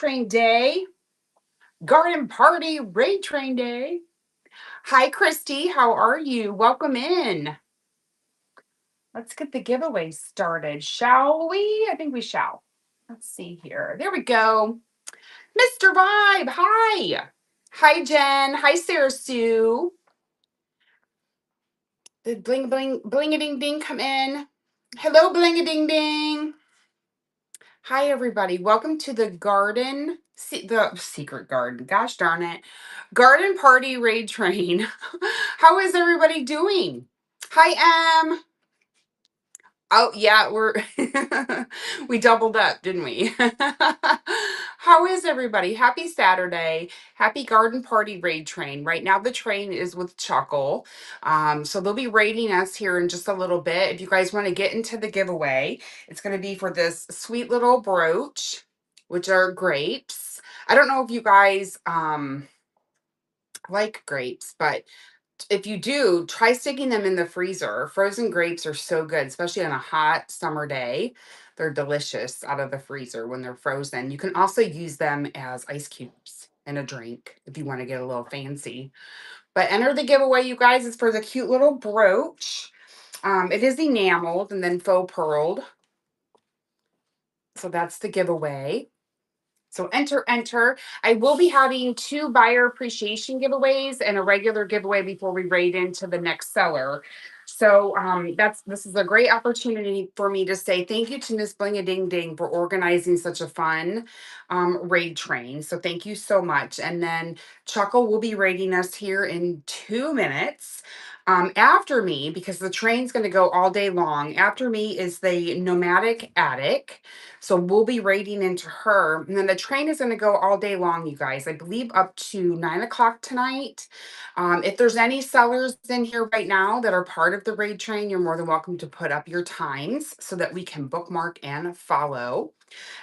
Train Day, Garden Party Raid Train Day. Hi, Christy. How are you? Welcome in. Let's get the giveaway started, shall we? I think we shall. Let's see here. There we go. Mr. Vibe, hi. Hi, Jen. Hi, Sarah Sue. Did bling bling bling a ding ding come in? Hello, bling a ding ding. Hi, everybody. Welcome to the the secret garden. Gosh darn it. Garden Party Raid Train. How is everybody doing? Hi, Em. Oh, yeah, we doubled up, didn't we? How is everybody? Happy Saturday. Happy Garden Party Raid Train. Right now, the train is with Chuckle. So they'll be raiding us here in just a little bit. If you guys want to get into the giveaway, it's going to be for this sweet little brooch, which are grapes. I don't know if you guys like grapes, but if you do, try sticking them in the freezer. Frozen grapes are so good, especially on a hot summer day. They're delicious out of the freezer when they're frozen. You can also use them as ice cubes in a drink if you want to get a little fancy. But enter the giveaway, you guys. It's for the cute little brooch. It is enameled and then faux pearled. So that's the giveaway. So enter. I will be having 2 buyer appreciation giveaways and a regular giveaway before we raid into the next seller. So this is a great opportunity for me to say thank you to Miss Bling a Ding Ding for organizing such a fun raid train. So thank you so much. And then Chuckle will be raiding us here in 2 minutes. After me, because the train's going to go all day long, after me is the Nomadic Attic. So we'll be raiding into her. And then the train is going to go all day long, you guys. I believe up to 9 o'clock tonight. If there's any sellers in here right now that are part of the raid train, you're more than welcome to put up your times so that we can bookmark and follow.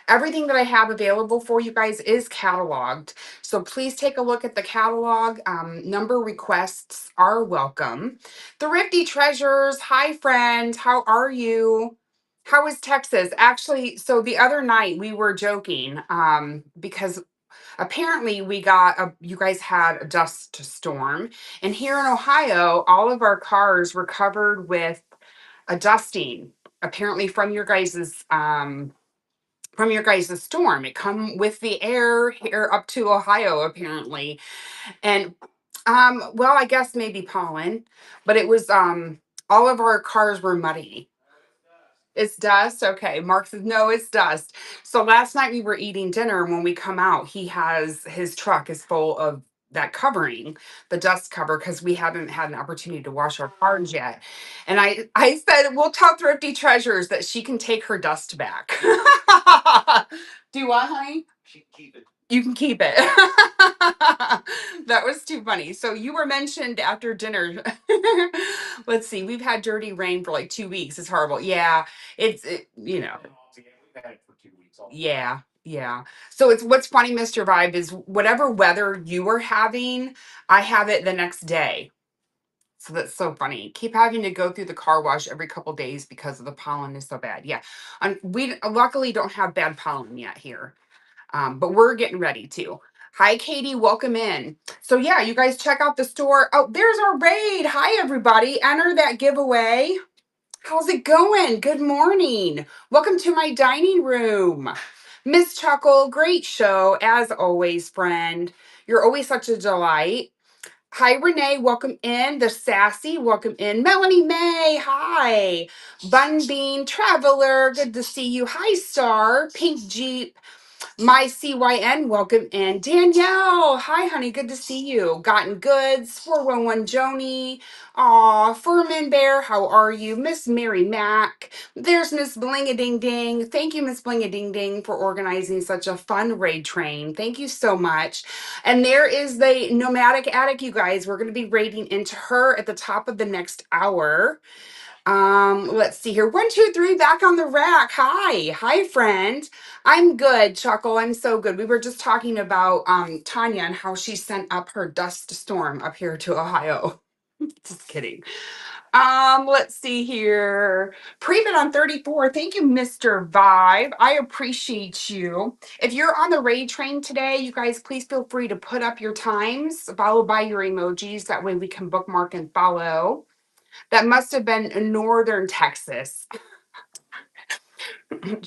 Everything that I have available for you guys is cataloged. So please take a look at the catalog. Number requests are welcome. Thrifty Treasures, hi friend, how are you? How is Texas? Actually, so the other night we were joking because apparently you guys had a dust storm. And here in Ohio, all of our cars were covered with a dusting, apparently from your guys' storm. It come with the air here up to Ohio, apparently. And well, I guess maybe pollen, but it was all of our cars were muddy. It's dust. Okay. Mark says, no, it's dust. So last night we were eating dinner. And when we come out, his truck is full of that covering, the dust cover, because we haven't had an opportunity to wash our cars yet. And I said, we'll tell Thrifty Treasures that she can take her dust back. Do what, honey? You can keep it. That was too funny. So you were mentioned after dinner. Let's see. We've had dirty rain for like 2 weeks. It's horrible. Yeah. Yeah. Yeah. So it's what's funny, Mr. Vibe, is whatever weather you were having, I have it the next day. So that's so funny. Keep having to go through the car wash every couple days because of the pollen is so bad. Yeah. And we luckily don't have bad pollen yet here. But we're getting ready to. Hi, Katie. Welcome in. So, yeah, you guys check out the store. Oh, there's our raid. Hi, everybody. Enter that giveaway. How's it going? Good morning. Welcome to my dining room. Miss Chuckle, great show. As always, friend. You're always such a delight. Hi, Renee. Welcome in. The Sassy. Welcome in. Melanie May. Hi. Bun Bean Traveler. Good to see you. Hi, Star. Pink Jeep. My CYN, welcome in. Danielle, hi, honey, good to see you. Gotten Goods, 411 Joni. Aw, Furman Bear, how are you? Miss Mary Mack. There's Miss Bling a Ding Ding. Thank you, Miss Bling a Ding Ding, for organizing such a fun raid train. Thank you so much. And there is the Nomadic Attic, you guys. We're going to be raiding into her at the top of the next hour. Let's see here. 1, 2, 3, back on the rack. Hi, friend. I'm good, Chuckle. I'm so good. We were just talking about Tanya and how she sent up her dust storm up here to Ohio. Just kidding. Let's see here. Pre-bid on 34. Thank you, Mr. Vibe. I appreciate you. If you're on the raid train today, you guys please feel free to put up your times, followed by your emojis. That way we can bookmark and follow. That must have been in northern Texas.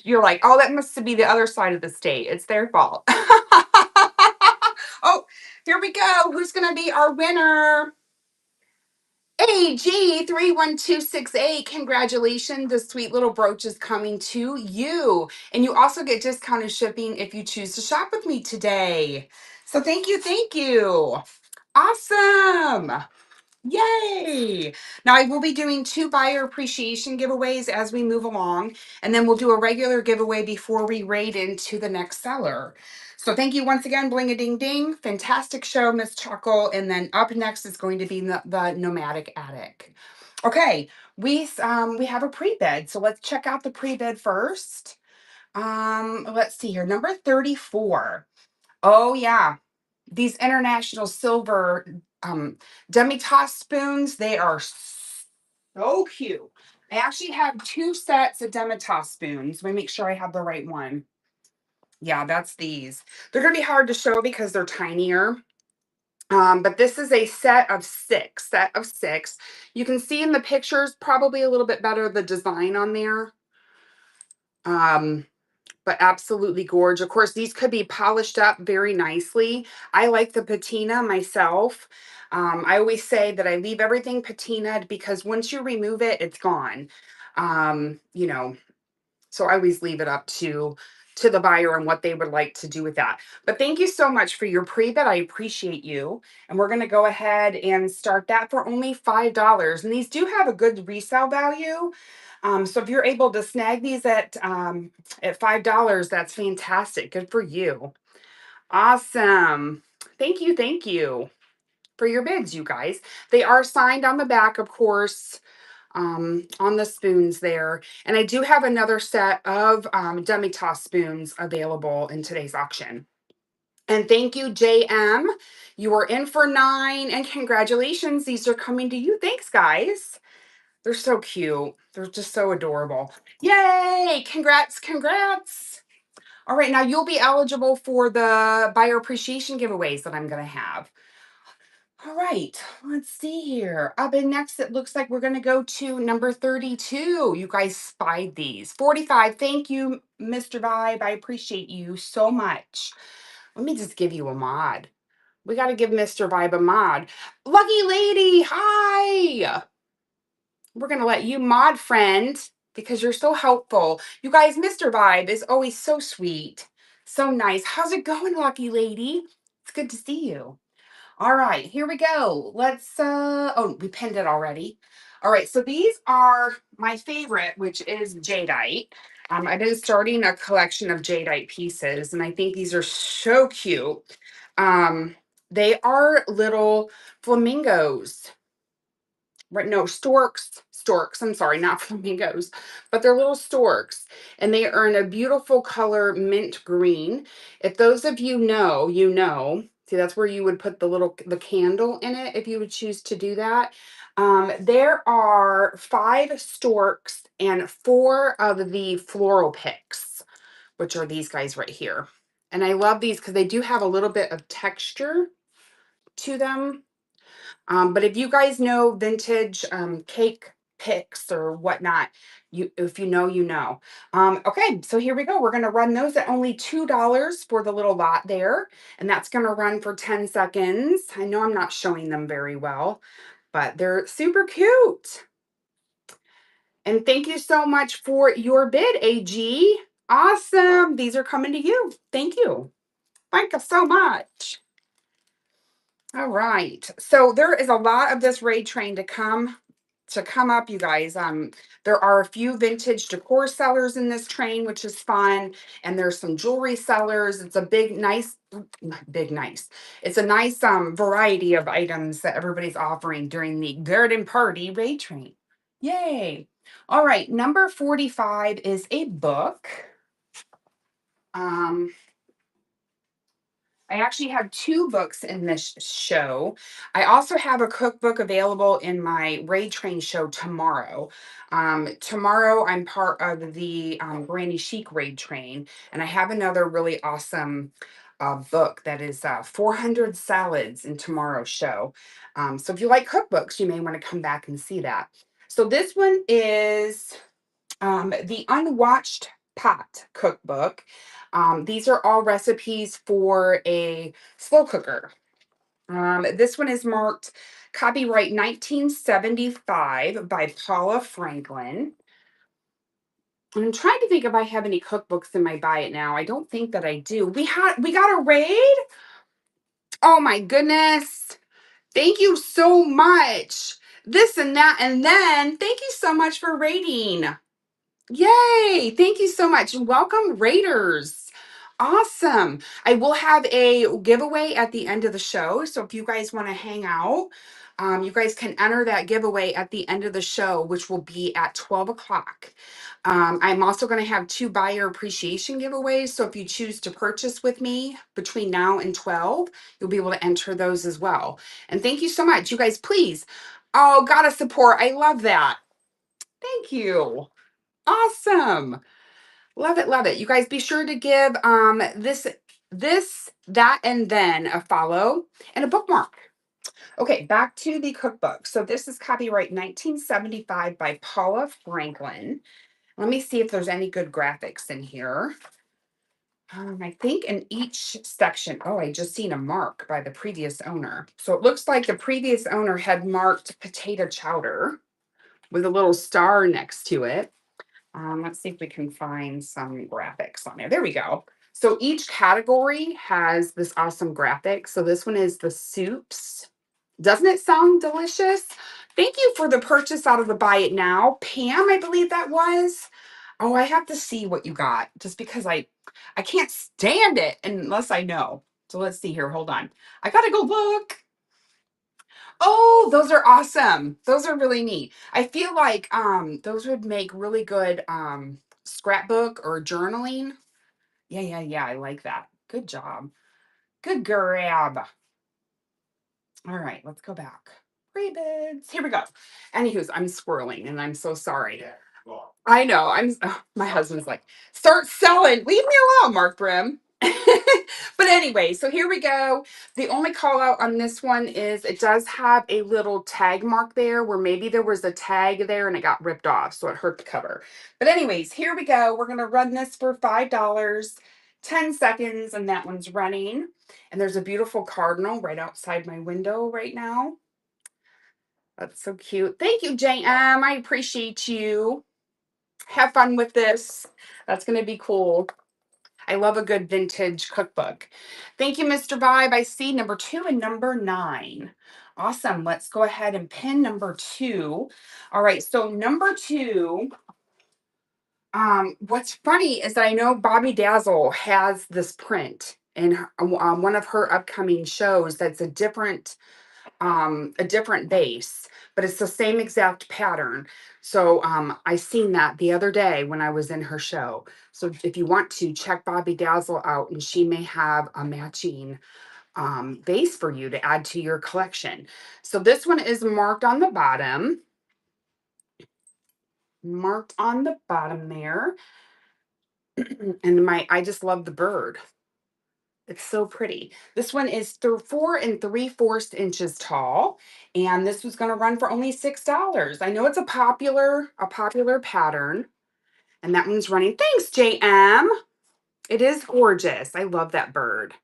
You're like, oh, that must be the other side of the state. It's their fault. Oh, here we go. Who's going to be our winner? AG31268. Congratulations. The sweet little brooch is coming to you. And you also get discounted shipping if you choose to shop with me today. So thank you. Thank you. Awesome. Yay! Now I will be doing 2 buyer appreciation giveaways as we move along, and then we'll do a regular giveaway before we raid into the next seller. So thank you once again, Bling a Ding Ding. Fantastic show, Miss Chuckle. And then up next is going to be the Nomadic Attic. Okay, we have a pre-bid, so let's check out the pre-bid first. Let's see here, number 34. Oh yeah, these international silver demi-tasse spoons, they are so cute. I actually have 2 sets of demi-tasse spoons. Let me make sure I have the right one. Yeah, that's these. They're going to be hard to show because they're tinier. But this is a set of 6. You can see in the pictures probably a little bit better the design on there. But absolutely gorgeous. Of course, these could be polished up very nicely. I like the patina myself. I always say that I leave everything patinaed because once you remove it, it's gone. You know, so I always leave it up to the buyer and what they would like to do with that. But thank you so much for your pre-bid. I appreciate you. And we're going to go ahead and start that for only $5. And these do have a good resale value. So if you're able to snag these at $5, that's fantastic. Good for you. Awesome. Thank you for your bids, you guys. They are signed on the back, of course, on the spoons there. And I do have another set of demi-tasse spoons available in today's auction. And thank you, JM. You are in for 9, and congratulations. These are coming to you. Thanks, guys. They're so cute. They're just so adorable. Yay! Congrats. All right, now you'll be eligible for the buyer appreciation giveaways that I'm going to have. All right, let's see here. Up and next, it looks like we're going to go to number 32. You guys spied these. 45. Thank you, Mr. Vibe. I appreciate you so much. Let me just give you a mod. We got to give Mr. Vibe a mod. Lucky lady, hi. We're going to let you mod, friend, because you're so helpful. You guys, Mr. Vibe is always so sweet, so nice. How's it going, lucky lady? It's good to see you. All right, here we go. Let's, oh, we pinned it already. All right, so these are my favorite, which is jadeite. I've been starting a collection of jadeite pieces, and I think these are so cute. They are little flamingos. Right, no, storks. I'm sorry, not flamingos, but they're little storks, and they are in a beautiful color, mint green. If those of you know, you know. See, that's where you would put the candle in it if you would choose to do that. There are 5 storks and 4 of the floral picks, which are these guys right here. And I love these because they do have a little bit of texture to them. But if you guys know vintage cake picks or whatnot, if you know, you know. Okay, so here we go. We're going to run those at only $2 for the little lot there. And that's going to run for 10 seconds. I know I'm not showing them very well, but they're super cute. And thank you so much for your bid, AG. Awesome. These are coming to you. Thank you. Thank you so much. All right. So there is a lot of this raid train to come up, you guys. There are a few vintage decor sellers in this train, which is fun, and there's some jewelry sellers. It's a nice. It's a nice variety of items that everybody's offering during the garden party raid train. Yay. All right, number 45 is a book. I actually have two books in this show. I also have a cookbook available in my Raid Train show tomorrow. Tomorrow, I'm part of the Granny Chic Raid Train, and I have another really awesome book that is 400 salads in tomorrow's show. So if you like cookbooks, you may want to come back and see that. So this one is the Unwatched Pot cookbook. These are all recipes for a slow cooker. This one is marked copyright 1975 by Paula Franklin. And I'm trying to think if I have any cookbooks in my buy it now. I don't think that I do. We got a raid. Oh my goodness. Thank you so much. This and that and then thank you so much for raiding. Yay! Thank you so much. Welcome, Raiders. Awesome. I will have a giveaway at the end of the show. So if you guys want to hang out, you guys can enter that giveaway at the end of the show, which will be at 12 o'clock. I'm also going to have two buyer appreciation giveaways. So if you choose to purchase with me between now and 12, you'll be able to enter those as well. And thank you so much. You guys, please. Oh, gotta support. I love that. Thank you. Awesome. Love it, love it. You guys be sure to give this, that, and then a follow and a bookmark. Okay, back to the cookbook. So this is copyright 1975 by Paula Franklin. Let me see if there's any good graphics in here. I think in each section, oh, I just seen a mark by the previous owner. So it looks like the previous owner had marked potato chowder with a little star next to it. Let's see if we can find some graphics on there. There we go. So each category has this awesome graphic. So this one is the soups. Doesn't it sound delicious? Thank you for the purchase out of the buy it now. Pam, I believe that was. Oh, I have to see what you got just because I can't stand it unless I know. So let's see here. Hold on. I gotta go look. Oh, those are awesome. Those are really neat. I feel like those would make really good scrapbook or journaling. Yeah. I like that. Good job. Good grab. All right, let's go back. Rebits. Here we go. Anywho's, I'm swirling and I'm so sorry. I know. My husband's like, start selling. Leave me alone, Mark Brim. But anyway, so here we go. The only call out on this one is it does have a little tag mark there where maybe there was a tag there and it got ripped off, so it hurt the cover. But anyways, here we go. We're gonna run this for $5, 10 seconds, and that one's running. And there's a beautiful cardinal right outside my window right now. That's so cute. Thank you, JM. I appreciate you. Have fun with this. That's going to be cool. I love a good vintage cookbook. Thank you, Mr. Vibe. I see number 2 and number 9. Awesome. Let's go ahead and pin number 2. All right. So number 2. What's funny is that I know Bobby Dazzle has this print in one of her upcoming shows that's a different base, but it's the same exact pattern. So I seen that the other day when I was in her show. So if you want to check Bobby Dazzle out, and she may have a matching base for you to add to your collection. So this one is marked on the bottom. Marked on the bottom there. And I just love the bird. It's so pretty. This one is 4 3/4 inches tall, and this was going to run for only $6. I know it's a popular pattern, and that one's running. Thanks, JM. It is gorgeous. I love that bird,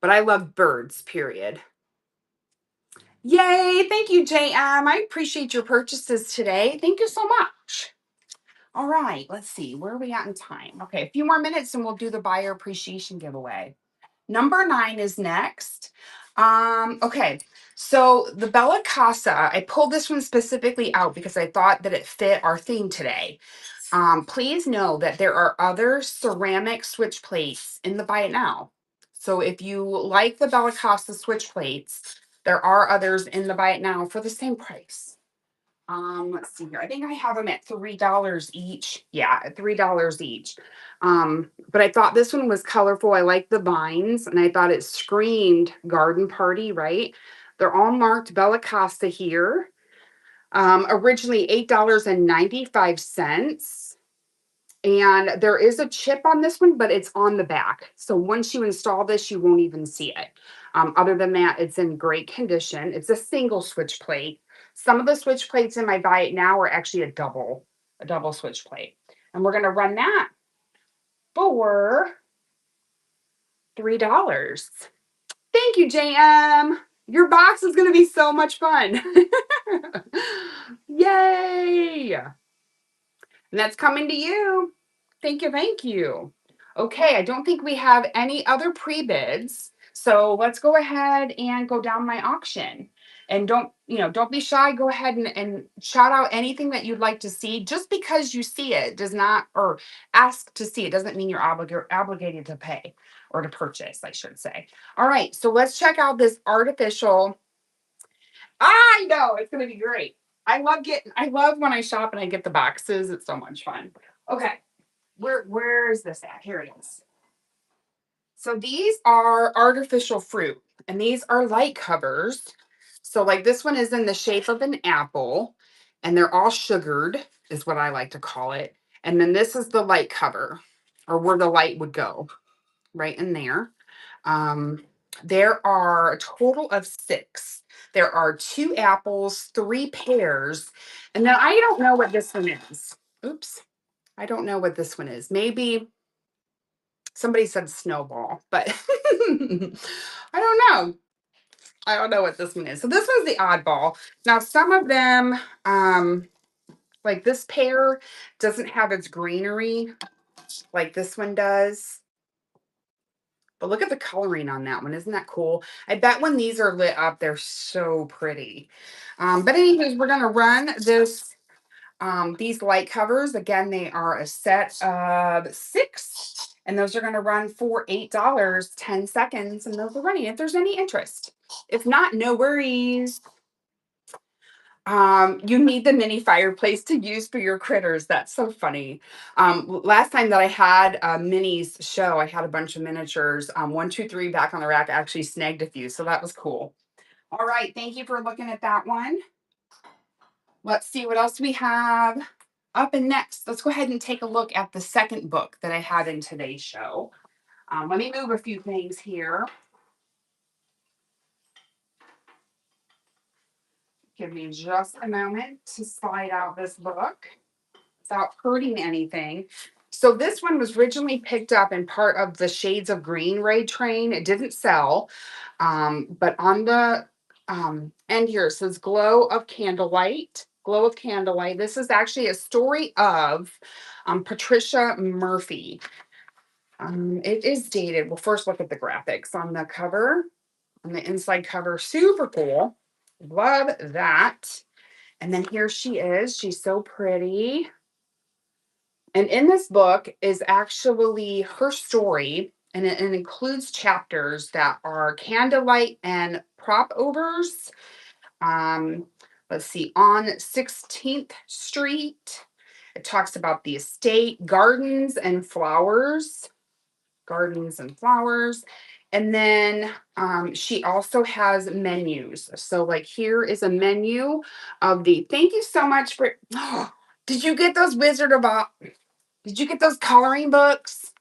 but I love birds. Period. Yay! Thank you, JM. I appreciate your purchases today. Thank you so much. All right, let's see. Where are we at in time? Okay, a few more minutes, and we'll do the buyer appreciation giveaway. Number 9 is next. Okay, so the Bella Casa, I pulled this one specifically out because I thought that it fit our theme today. Please know that there are other ceramic switch plates in the buy it now. So if you like the Bella Casa switch plates, there are others in the buy it now for the same price. Let's see here. I think I have them at $3 each. Yeah, at $3 each. But I thought this one was colorful. I like the vines, and I thought it screamed garden party, right? They're all marked Bella Costa here. Originally $8.95. And there is a chip on this one, but it's on the back. So once you install this, you won't even see it. Other than that, it's in great condition. It's a single switch plate. Some of the switch plates in my Buy It Now are actually a double switch plate. And we're going to run that for $3. Thank you, JM. Your box is going to be so much fun. Yay. And that's coming to you. Thank you. Thank you. Okay, I don't think we have any other pre-bids. So let's go ahead and go down my auction. And don't be shy. Go ahead and shout out anything that you'd like to see. Just because you see it does not, or ask to see it, doesn't mean you're obligated to pay or to purchase, I should say. All right, so let's check out this artificial. I know it's going to be great. I love when I shop and I get the boxes. It's so much fun. Okay. Where is this at? Here it is. So these are artificial fruit, and these are light covers. So like this one is in the shape of an apple, and they're all sugared, is what I like to call it. And then this is the light cover, or where the light would go, right in there. There are a total of 6. There are 2 apples, 3 pears, and then I don't know what this one is. Oops. I don't know what this one is. Maybe somebody said snowball, but I don't know. I don't know what this one is. So this one's the oddball. Now, some of them, like this pear, doesn't have its greenery like this one does. But look at the coloring on that one. Isn't that cool? I bet when these are lit up, they're so pretty. But anyways, we're going to run these light covers. Again, they are a set of 6. And those are going to run for $8, 10 seconds. And those are running if there's any interest. If not, no worries. You need the mini fireplace to use for your critters. That's so funny. Last time that I had a minis show, I had a bunch of miniatures. 1, 2, 3 back on the rack. I actually snagged a few, so that was cool. All right, thank you for looking at that one. Let's see what else we have. Up and next, let's go ahead and take a look at the second book that I had in today's show. Let me move a few things here. Give me just a moment to slide out this book without hurting anything. So this one was originally picked up in part of the Shades of Green raid train. It didn't sell, but on the end here it says Glow of Candlelight. Glow of Candlelight. This is actually a story of Patricia Murphy. It is dated. We'll first look at the graphics on the cover. On the inside cover, super cool. Love that. And then here she is. She's so pretty. And in this book is actually her story, and it includes chapters that are candlelight and prop overs. Um, let's see, on 16th Street. It talks about the estate, gardens and flowers. Gardens and flowers. And then she also has menus. So, like, here is a menu of the. Thank you so much for. Did you get those Wizard of Oz? Did you get those coloring books?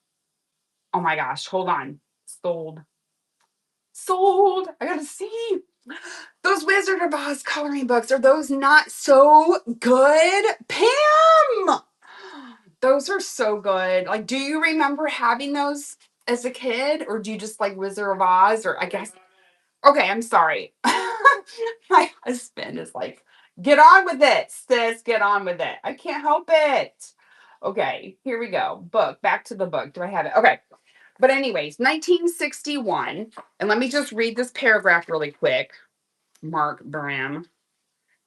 Oh my gosh, hold on. Sold. Sold. I gotta see. Those Wizard of Oz coloring books, are those not so good? Pam! Those are so good. Like, do you remember having those as a kid? Or do you just like Wizard of Oz? Or I guess. Okay, I'm sorry. My husband is like, get on with it, sis. Get on with it. I can't help it. Okay, here we go. Book. Back to the book. Do I have it? Okay. But anyways, 1961. And let me just read this paragraph really quick. Mark Bram.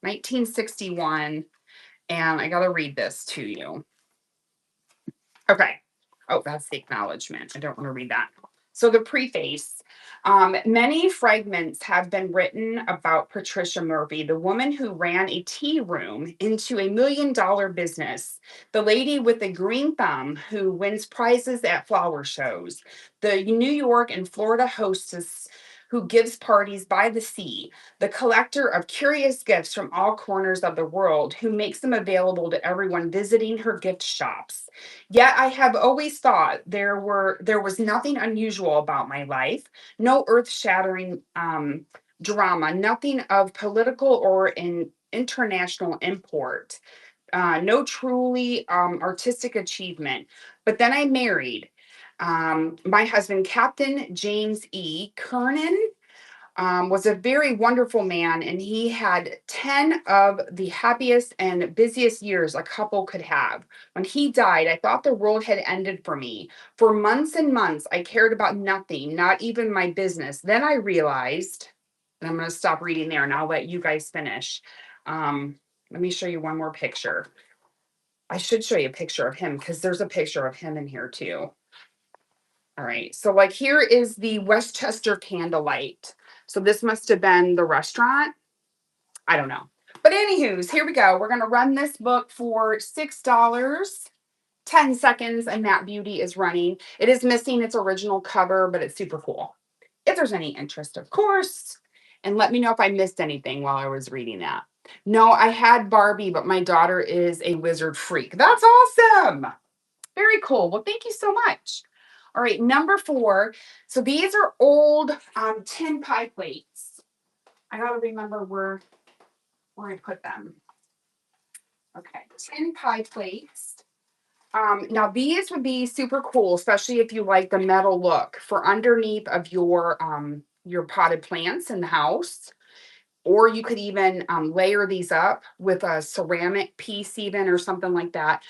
1961. And I got to read this to you. Okay. Oh, that's the acknowledgement. I don't want to read that. So the preface. Many fragments have been written about Patricia Murphy, the woman who ran a tea room into $1 million business, the lady with the green thumb who wins prizes at flower shows, the New York and Florida hostess who gives parties by the sea, the collector of curious gifts from all corners of the world who makes them available to everyone visiting her gift shops. Yet I have always thought there was nothing unusual about my life, no earth-shattering drama, nothing of political or international import, no truly artistic achievement. But then I married my husband, Captain James E. Kernan. Was a very wonderful man, and he had 10 of the happiest and busiest years a couple could have. When he died, I thought the world had ended for me. For months and months, I cared about nothing, not even my business. Then I realized, and I'm going to stop reading there and I'll let you guys finish. Let me show you one more picture. I should show you a picture of him because there's a picture of him in here too. All right. So, like, here is the Westchester Candlelight. So, this must have been the restaurant. I don't know. But, anywho's, here we go. We're going to run this book for $6, 10 seconds, and that beauty is running. It is missing its original cover, but it's super cool. If there's any interest, of course. And let me know if I missed anything while I was reading that. No, I had Barbie, but my daughter is a wizard freak. That's awesome. Very cool. Well, thank you so much. All right, number 4. So these are old tin pie plates. I gotta remember where I put them. Okay, tin pie plates. Now these would be super cool, especially if you like the metal look for underneath of your potted plants in the house. Or you could even layer these up with a ceramic piece, even or something like that.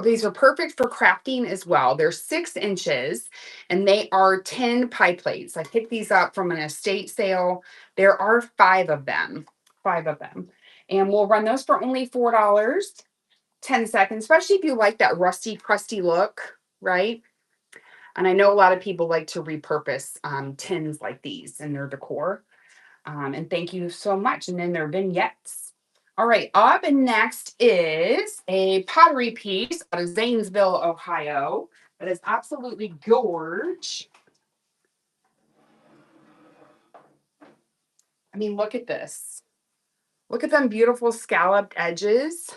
These are perfect for crafting as well. They're 6 inches and they are tin pie plates. I picked these up from an estate sale. There are 5 of them. And we'll run those for only $4, 10 seconds, especially if you like that rusty, crusty look, right? And I know a lot of people like to repurpose tins like these in their decor. And thank you so much. And then their vignettes. All right, up and next is a pottery piece out of Zanesville, Ohio. That is absolutely gorge. I mean, look at this. Look at them beautiful scalloped edges.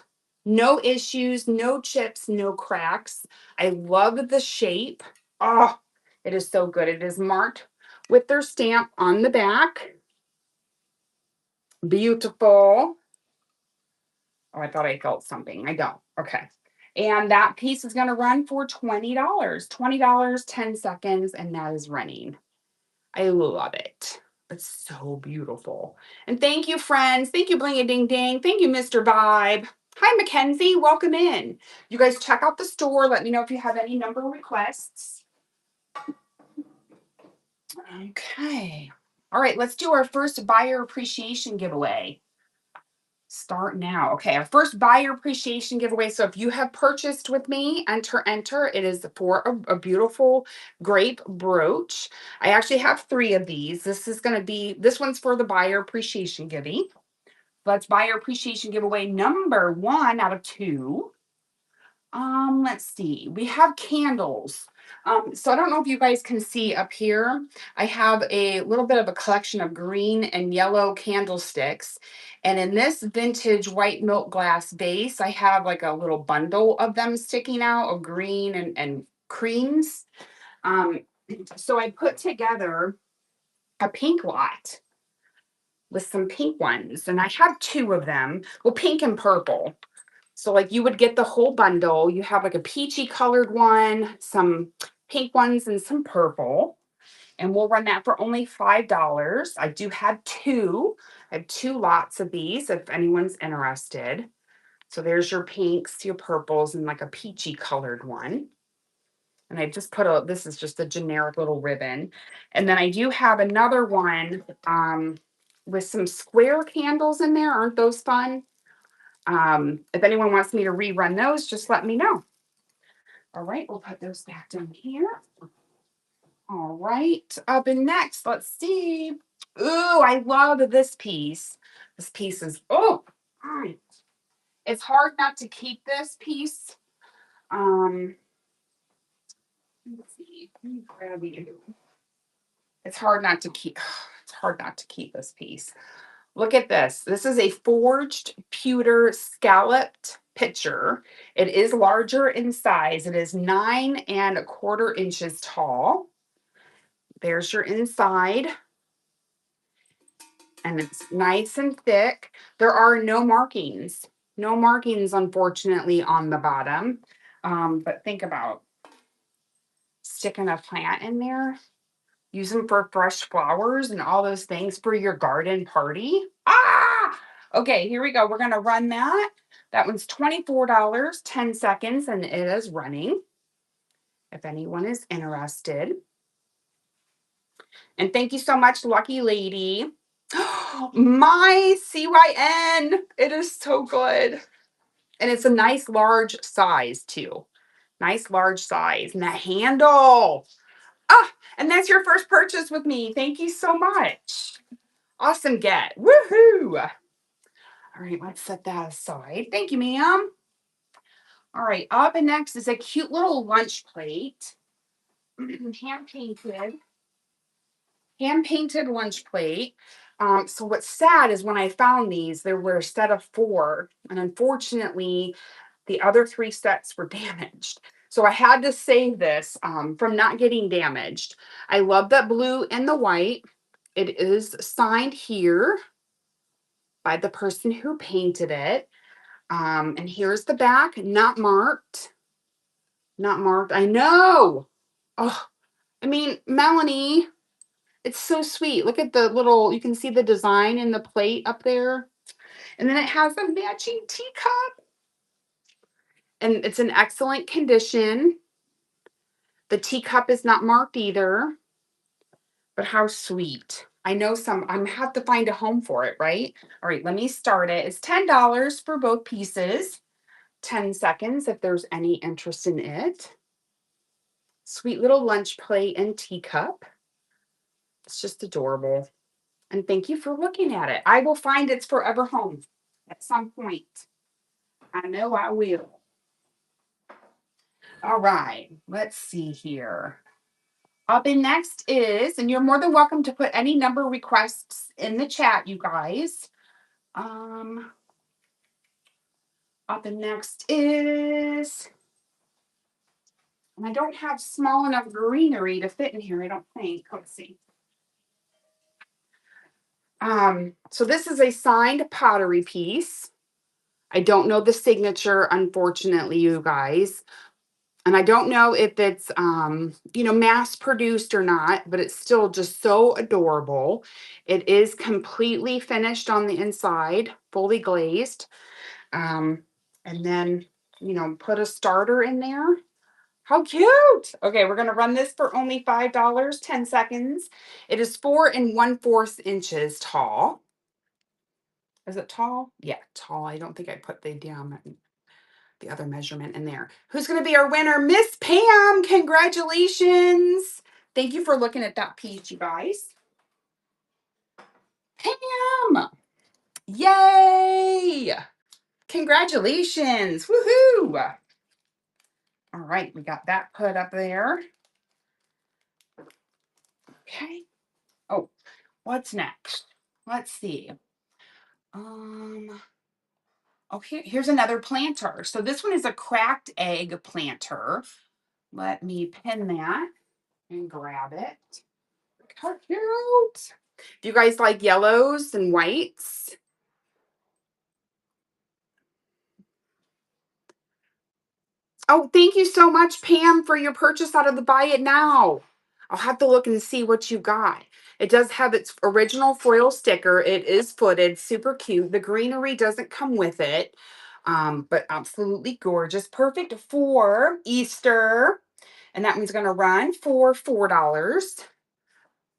No issues, no chips, no cracks. I love the shape. Oh, it is so good. It is marked with their stamp on the back. Beautiful. Oh, I thought I felt something. I don't. Okay. And that piece is going to run for $20. $20, 10 seconds, and that is running. I love it. It's so beautiful. And thank you, friends. Thank you, Bling a Ding Ding. Thank you, Mr. Vibe. Hi, Mackenzie. Welcome in. You guys check out the store. Let me know if you have any number requests. Okay. All right, let's do our first buyer appreciation giveaway. Start now. Okay, our first buyer appreciation giveaway. So if you have purchased with me, enter. It is for a beautiful grape brooch. I actually have 3 of these. This one's for the buyer appreciation giving. Let's buyer appreciation giveaway number 1 out of 2. Let's see. We have candles. So I don't know if you guys can see up here. I have a little bit of a collection of green and yellow candlesticks. And in this vintage white milk glass base, I have like a little bundle of them sticking out of green and creams. Um, so I put together a pink lot with some pink ones, and I have 2 of them. Well, pink and purple. So like you would get the whole bundle. You have like a peachy colored one, some pink ones, and some purple. And we'll run that for only $5. I do have 2. I have 2 lots of these if anyone's interested. So there's your pinks, your purples, and like a peachy colored one. And I just this is just a generic little ribbon. And then I do have another one with some square candles in there. Aren't those fun? If anyone wants me to rerun those, just let me know. All right, we'll put those back down here. All right, up and next, let's see. Ooh, I love this piece. This piece is, it's hard not to keep this piece. Let's see. Let me grab you. It's hard not to keep. It's hard not to keep this piece. Look at this. This is a forged pewter scalloped pitcher. It is larger in size. It is 9¼ inches tall. There's your inside, and it's nice and thick. There are no markings. No markings, unfortunately, on the bottom. But think about sticking a plant in there. Use them for fresh flowers and all those things for your garden party. Ah! Okay, here we go. We're going to run that. That one's $24, 10 seconds, and it is running if anyone is interested. And thank you so much, Lucky Lady. My CYN. It is so good. And it's a nice large size, too. Nice large size. And the handle. Ah, and that's your first purchase with me. Thank you so much. Awesome get. Woohoo. All right, let's set that aside. Thank you, ma'am. All right, up and next is a cute little lunch plate. Hand painted. Hand painted lunch plate. So what's sad is when I found these, there were a set of 4, and unfortunately, the other 3 sets were damaged. So I had to save this from not getting damaged. I love that blue and the white. It is signed here by the person who painted it. And here's the back, not marked. Not marked. I know. Oh, I mean, Melanie, it's so sweet. Look at the little, you can see the design in the plate up there. And then it has a matching teacup. And it's in excellent condition. The teacup is not marked either. But how sweet. I know I'm gonna have to find a home for it, right? All right, let me start it. It's $10 for both pieces. 10 seconds if there's any interest in it. Sweet little lunch plate and teacup. It's just adorable. And thank you for looking at it. I will find its forever home at some point. I know I will. All right, let's see here. Up and next is, and you're more than welcome to put any number requests in the chat, you guys. Up and next is, and I don't have small enough greenery to fit in here, I don't think. Let's see. So this is a signed pottery piece. I don't know the signature, unfortunately, you guys. And I don't know if it's, mass produced or not, but it's still just so adorable. It is completely finished on the inside, fully glazed. And then, put a starter in there. How cute. Okay, we're going to run this for only $5, 10 seconds. It is 4¼ inches tall. Is it tall? Yeah, tall. I don't think I put the other measurement in there. Who's going to be our winner? Miss Pam. Congratulations. Thank you for looking at that piece, you guys. Pam. Yay. Congratulations. Woohoo. All right, we got that put up there. Okay. Oh, what's next? Let's see. Here's another planter. So this one is a cracked egg planter. Let me pin that and grab it. How cute. Do you guys like yellows and whites? Oh, thank you so much, Pam, for your purchase out of the Buy It Now. I'll have to look and see what you got. It does have its original foil sticker. It is footed, super cute. The greenery doesn't come with it, but absolutely gorgeous. Perfect for Easter. And that one's going to run for $4.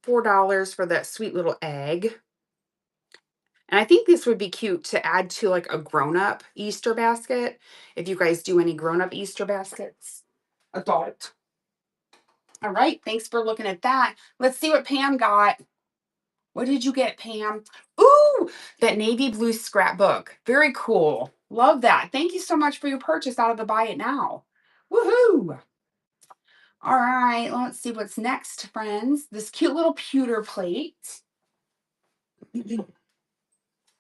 $4 for that sweet little egg. And I think this would be cute to add to like a grown-up Easter basket. If you guys do any grown-up Easter baskets. Adult. All right, thanks for looking at that. Let's see what Pam got. What did you get, Pam? Ooh, that navy blue scrapbook. Very cool. Love that. Thank you so much for your purchase out of the buy it now. Woohoo! All right, let's see what's next, friends. This cute little pewter plate.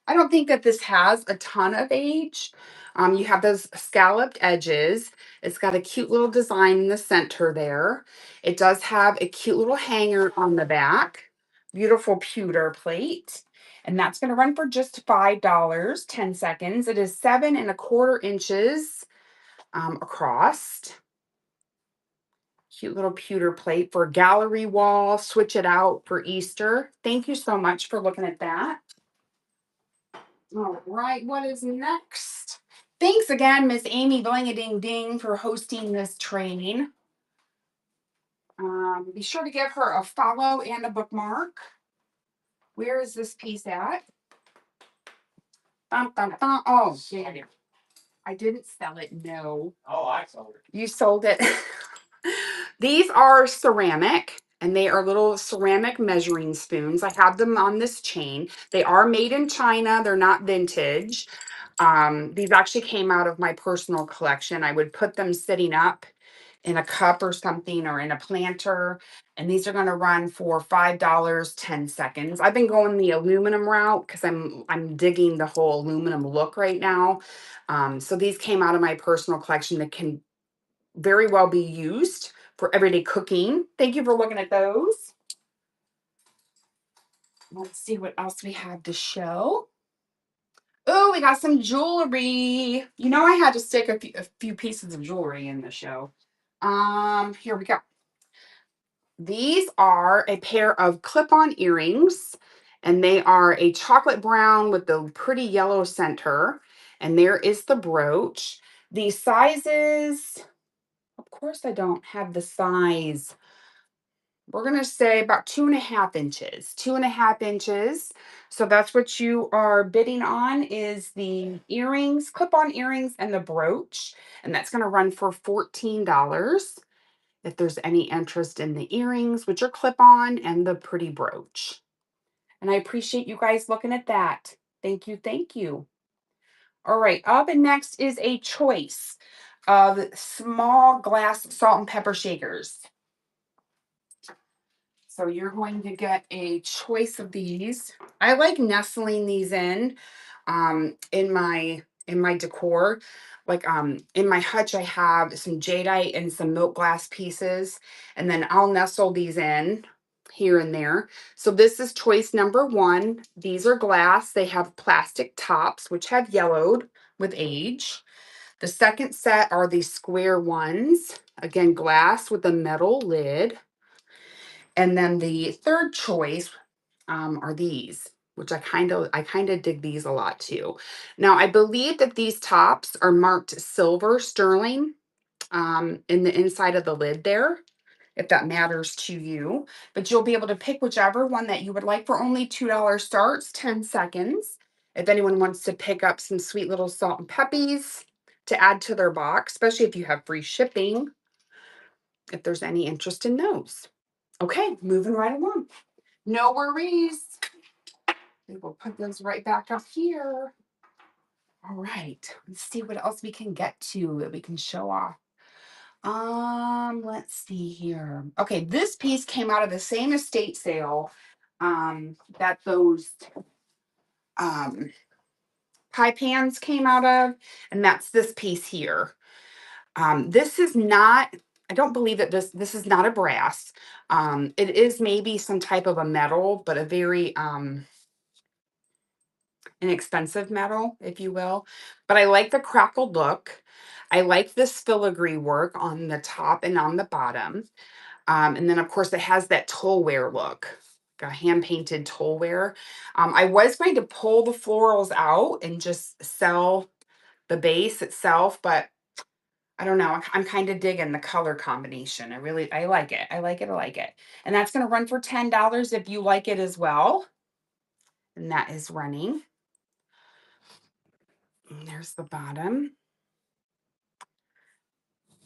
I don't think that this has a ton of age. You have those scalloped edges. It's got a cute little design in the center there. It does have a cute little hanger on the back. Beautiful pewter plate. And that's going to run for just $5, 10 seconds. It is 7¼ inches across. Cute little pewter plate for gallery wall. Switch it out for Easter. Thank you so much for looking at that. All right, what is next? Thanks again, Miss Amy Bling-a-Ding-Ding, for hosting this training. Be sure to give her a follow and a bookmark. Where is this piece at? Dun, dun, dun. Oh, yeah. I didn't sell it. No. Oh, I sold it. You sold it. These are ceramic, and they are little ceramic measuring spoons. I have them on this chain. They are made in China. They're not vintage. These actually came out of my personal collection. I would put them sitting up in a cup or something or in a planter. And these are going to run for $5, 10 seconds. I've been going the aluminum route because I'm digging the whole aluminum look right now. So these came out of my personal collection that can very well be used for everyday cooking. Thank you for looking at those. Let's see what else we have to show. Oh, we got some jewelry. You know, I had to stick a few pieces of jewelry in the show. Here we go. These are a pair of clip-on earrings, and they are a chocolate brown with the pretty yellow center. And there is the brooch. The sizes, of course, I don't have the size. We're going to say about 2½ inches. 2½ inches. So that's what you are bidding on is the earrings, clip-on earrings, and the brooch. And that's going to run for $14. If there's any interest in the earrings, which are clip-on, and the pretty brooch. And I appreciate you guys looking at that. Thank you. Thank you. All right. Up and next is a choice of small glass salt and pepper shakers. So you're going to get a choice of these. I like nestling these in my decor. Like in my hutch, I have some jadeite and some milk glass pieces, and then I'll nestle these in here and there. So this is choice number one. These are glass. They have plastic tops, which have yellowed with age. The second set are these square ones. Again, glass with a metal lid. And then the third choice are these, which I kind of dig these a lot too. Now I believe that these tops are marked silver sterling in the inside of the lid there, if that matters to you. But you'll be able to pick whichever one that you would like for only $2 starts, 10 seconds. If anyone wants to pick up some sweet little salt and peppies to add to their box, especially if you have free shipping, if there's any interest in those. Okay, moving right along. No worries. We will put those right back up here. All right. Let's see what else we can get to that we can show off. Let's see here. Okay, this piece came out of the same estate sale that those pie pans came out of, and that's this piece here. This is not, I don't believe that this is not a brass. It is maybe some type of a metal, but a very inexpensive metal, if you will. But I like the crackled look. I like this filigree work on the top and on the bottom. And then, of course, it has that tollware look, like a hand painted tollware. I was going to pull the florals out and just sell the base itself, but I don't know. I'm kind of digging the color combination. I like it. I like it. I like it. And that's going to run for $10 if you like it as well. And that is running. And there's the bottom.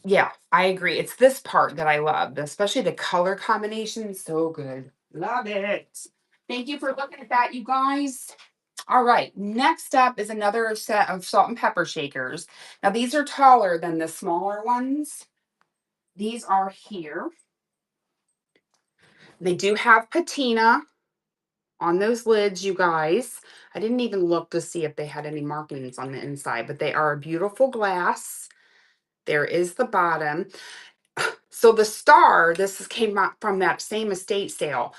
Yeah, I agree. It's this part that I love, especially the color combination. So good. Love it. Thank you for looking at that, you guys. All right, next up is another set of salt and pepper shakers. Now, these are taller than the smaller ones. These are here. They do have patina on those lids, you guys. I didn't even look to see if they had any markings on the inside, but they are a beautiful glass. There is the bottom. So the star, came out from that same estate sale.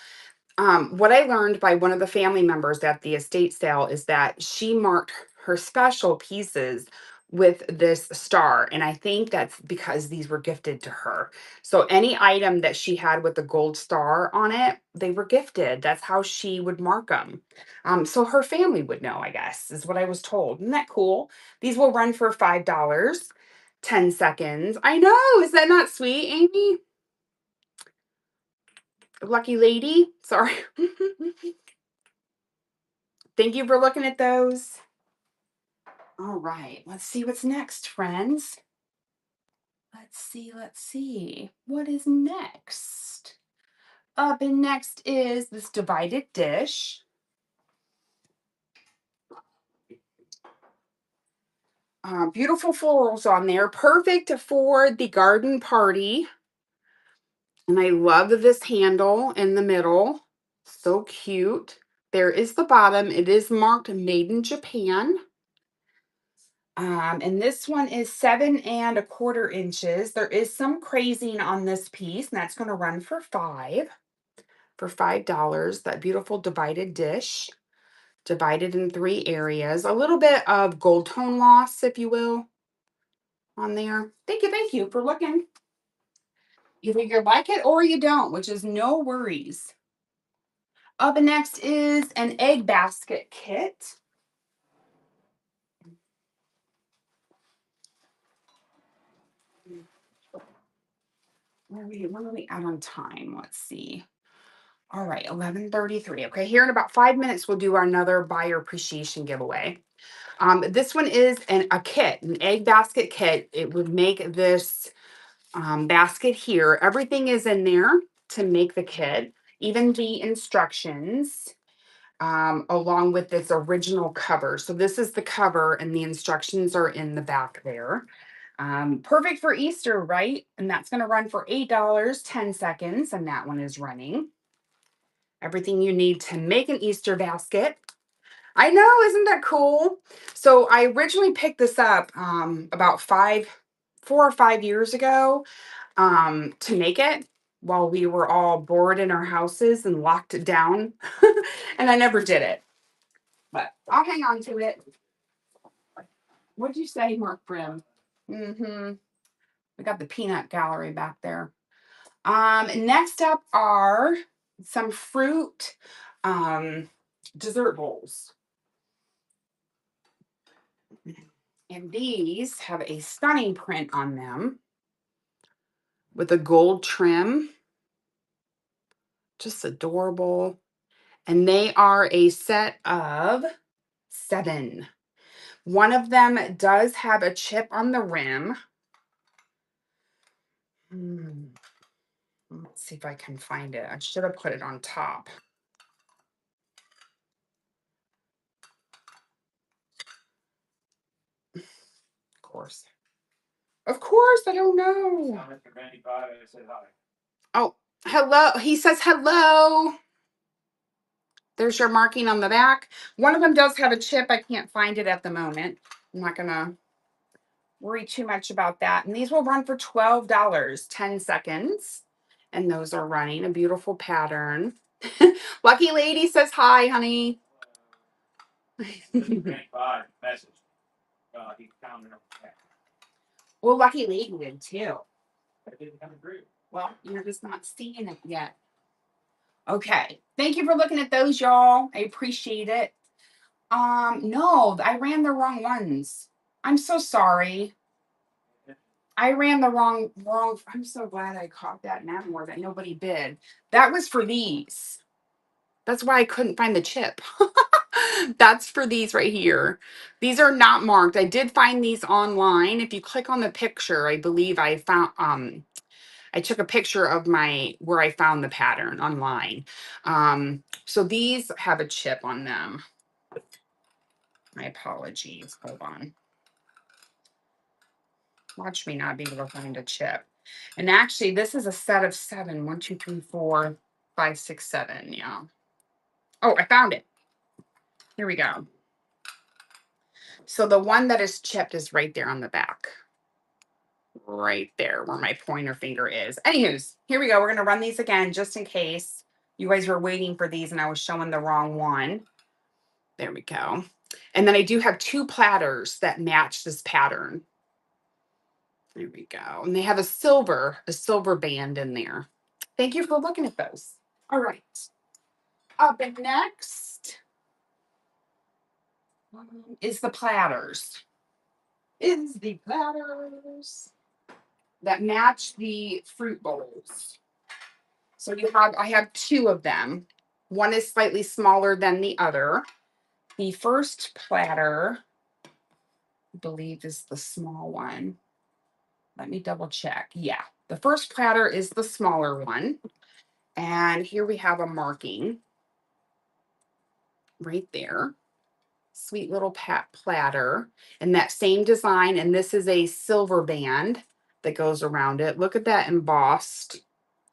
What I learned by one of the family members at the estate sale is that she marked her special pieces with this star. And I think that's because these were gifted to her. So any item that she had with the gold star on it, they were gifted. That's how she would mark them. So her family would know, I guess, is what I was told. Isn't that cool? These will run for $5, 10 seconds. I know. Is that not sweet, Amy? Lucky lady. Sorry. Thank you for looking at those. All right, let's see what's next, friends. Let's see. What is next? Up and next is this divided dish. Beautiful florals on there, perfect for the garden party. And I love this handle in the middle. So cute. There is the bottom. It is marked made in Japan. And this one is 7¼ inches. There is some crazing on this piece, and that's going to run for $5. That beautiful divided dish, divided in 3 areas. A little bit of gold tone loss, if you will, on there. Thank you for looking. Either you like it or you don't, which is no worries. Up and next is an egg basket kit. Where are we at on time? Let's see. All right, 11:33. Okay, here in about 5 minutes, we'll do another buyer appreciation giveaway. This one is a kit, an egg basket kit. It would make this basket here. Everything is in there to make the kit, even the instructions, along with this original cover. So this is the cover, and the instructions are in the back there. Perfect for Easter, right? And that's going to run for $8, 10 seconds, and that one is running. Everything you need to make an Easter basket. I know, isn't that cool? So I originally picked this up about 4 or 5 years ago to make it while we were all bored in our houses and locked it down. And I never did it, but I'll hang on to it. What'd you say, Mark Brim? Mm-hmm. We got the peanut gallery back there. Next up are some fruit dessert bowls. And these have a stunning print on them with a gold trim. Just adorable. And they are a set of 7. One of them does have a chip on the rim. Let's see if I can find it. I should have put it on top. Of course. Of course, I don't know. Oh, hello. He says hello. There's your marking on the back. One of them does have a chip. I can't find it at the moment. I'm not going to worry too much about that. And these will run for $12, 10 seconds. And those are running a beautiful pattern. Lucky Lady says hi, honey. Well, Lucky Lady did too. Well, you're just not seeing it yet. Okay. Thank you for looking at those, y'all. I appreciate it. No, I ran the wrong ones. I'm so sorry. I ran the wrong. I'm so glad I caught that now that nobody bid. That was for these. That's why I couldn't find the chip. That's for these right here. These are not marked. I did find these online. If you click on the picture, I believe I found I took a picture of my where I found the pattern online. So these have a chip on them. My apologies. Hold on. Watch me not be able to find a chip. And actually, this is a set of 7. 1, 2, 3, 4, 5, 6, 7. Yeah. Oh, I found it. Here we go. So the one that is chipped is right there on the back. Right there where my pointer finger is. Anywho's, here we go. We're going to run these again just in case you guys were waiting for these and I was showing the wrong one. There we go. And then I do have 2 platters that match this pattern. There we go. And they have a silver band in there. Thank you for looking at those. All right. Up and next is the platters. That match the fruit bowls. So I have 2 of them. One is slightly smaller than the other. The first platter, I believe, is the small one. Let me double check. Yeah, the first platter is the smaller one. And here we have a marking right there. Sweet little platter in that same design. And this is a silver band that goes around it. Look at that embossed.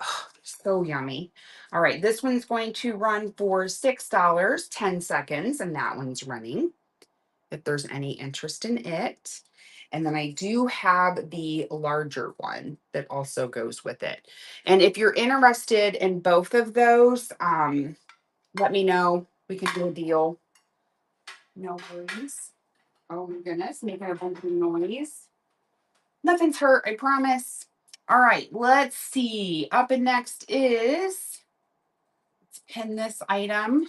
Oh, so yummy. All right, this one's going to run for $6, 10 seconds, and that one's running if there's any interest in it. And then I do have the larger one that also goes with it. And if you're interested in both of those, let me know. We can do a deal. No worries. Oh my goodness, making a bunch of noise. Nothing's hurt, I promise. All right, let's see. Up and next is, let's pin this item.